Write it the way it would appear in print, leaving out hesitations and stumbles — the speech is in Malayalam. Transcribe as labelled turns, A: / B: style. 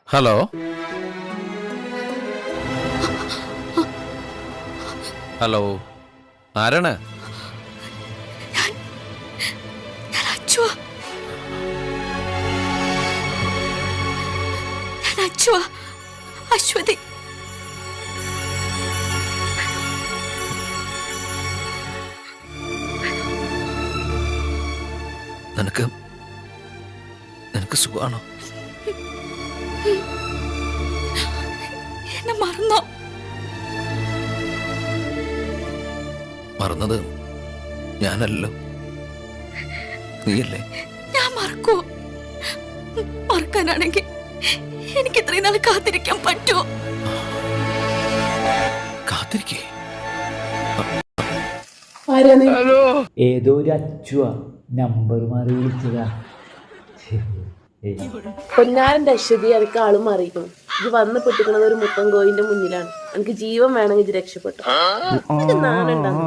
A: ഹലോ ഹലോ ആരാണ്?
B: അശ്വതി.
A: നിനക്ക് സുഖമാണോ?
B: എന്നെ മറന്നോ?
A: മറന്നത് ഞാനല്ലോ, നീയല്ലേ?
B: ഞാൻ മറക്കോ? മറക്കാനാണെങ്കിൽ എനിക്ക് ഇത്രയും നാൾ കാത്തിരിക്കാൻ പറ്റുമോ?
A: കാത്തിരിക്കേ.
C: ഏതോ ഒരു അച്ചുവാ നമ്പർ മാറി വിളിച്ചതാ.
D: പൊന്നാരന്റെ അശ്വതി അതൊക്കെ ആളും മാറിയിരിക്കണം. ഇത് വന്ന് പെട്ടിക്കണത് ഒരു മുത്തൻ കോയിന്റെ മുന്നിലാണ്. എനിക്ക് ജീവൻ വേണമെങ്കിൽ ഇത് രക്ഷപ്പെട്ടു. നാണുണ്ടാകും.